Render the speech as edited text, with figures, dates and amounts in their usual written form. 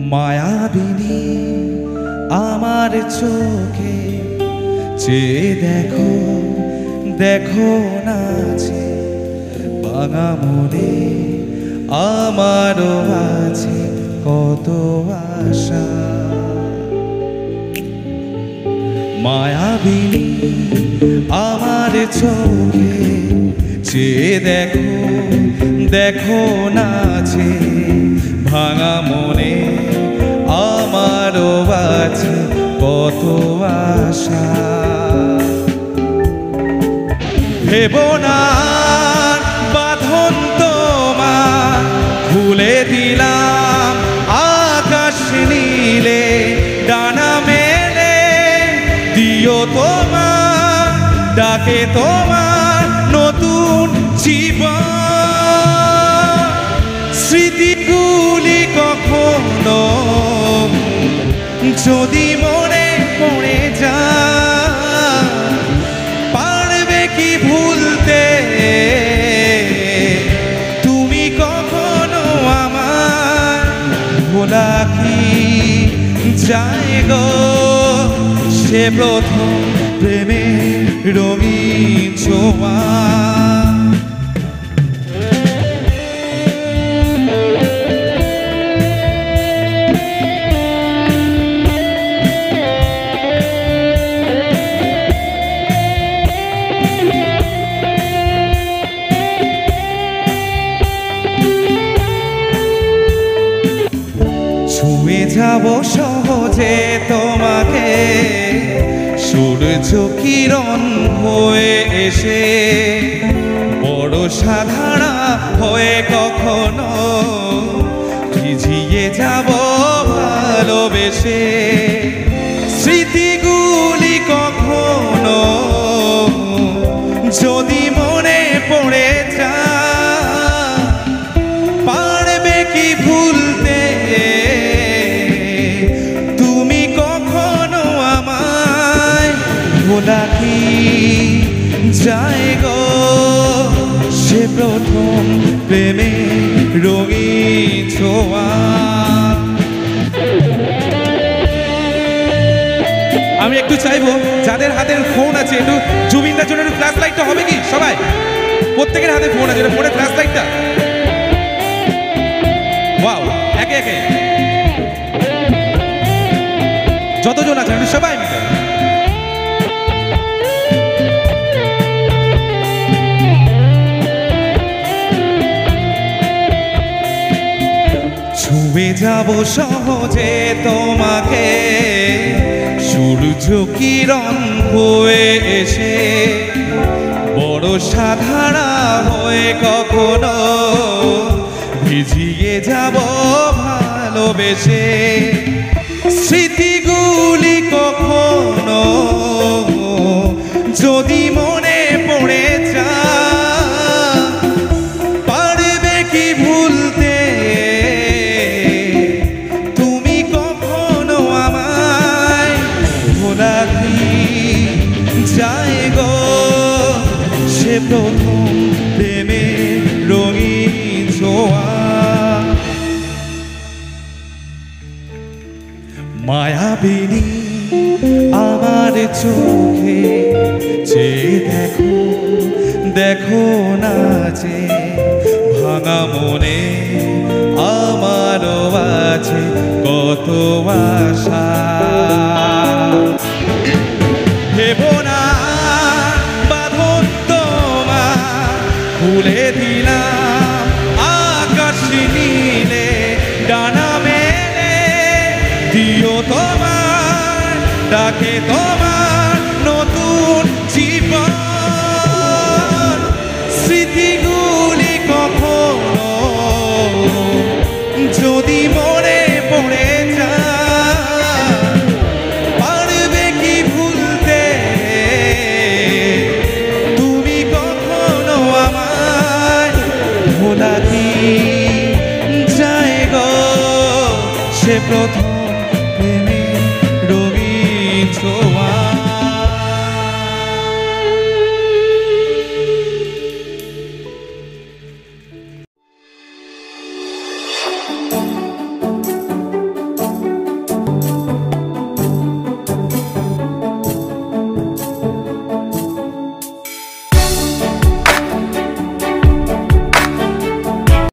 মায়াবিনী আমার চোখে চেয়ে দেখো, দেখো নাচে ভাঙা মনে আমারও আছে কত আশা। মায়াবিনী আমার চোখে চেয়ে দেখো, দেখো নাচে ভাঙা মনে আমারও আছে কত আশা। ভেবো না বাঁধন তোমার খুলে দিলাম আকাশ নীলে ডানা মেলে দিও তোমার ডাকে তোমার নতুন জীবন। স্মৃতিগুলি কখনো যদি মনে পড়ে যায় পারবে কি ভুলতে তুমি কখনো আমার ভোলা কি যায় গো সে প্রথম প্রেমের রঙিন ছোঁয়া। ছুঁয়ে যাব সহজে তোমাকে সূর্য কিরণ হয়ে এসে বড় সাধারণ হয়ে কখনো ভিজিয়ে যাব ভালোবেসে। স্মৃতিগুলি কখনো যদি মনে পড়ে যায় পারবে কি ভুলতে তুমি কখনো আমায় ভোলা কি যায় গো সে প্রথম প্রেমে রঙিন ছোঁয়া। আমি একটু চাইবো যাদের হাতের ফোন আছে একটু জুবিনদার জন্য একটু ফ্ল্যাশ লাইটটা হবে কি সবাই? প্রত্যেকের হাতে ফোন আছে, ফোনের ফ্ল্যাশ লাইটটা ওয়াও একে একে যতজন আছেন সবাই মিলে। ছুঁয়ে যাব সহজে তোমাকে সূর্য কিরণ হয়ে এসে বড় সাধারা হয়ে কখনো ভিজিয়ে যাব ভালোবেসে। স্মৃতিগুলি কখনো যদি মনে পড়ে যায় পারবে কি ভুলতে তুমি কখনো আমায় ভোলা কি যায় গো সে প্রথম প্রেমের রঙিন ছোঁয়া। মায়াবিনী আমার চোখে চেয়ে দেখো, দেখো নাচে ভাঙা মনে আমারও আছে কত আশা। ভেবো না বাঁধন তোমার খুলে দিলাম আকাশ নীলে ডানা মেলে দিও তোমার ডাকে তোমার নতুন জীবন। স্মৃতিগুলি কখনো যদি মনে পড়ে যায় পারবে কি ভুলতে তুমি কখনো আমায় ভোলা কি যায় গো সে প্রথম প্রেমে রঙিন ছোঁয়া।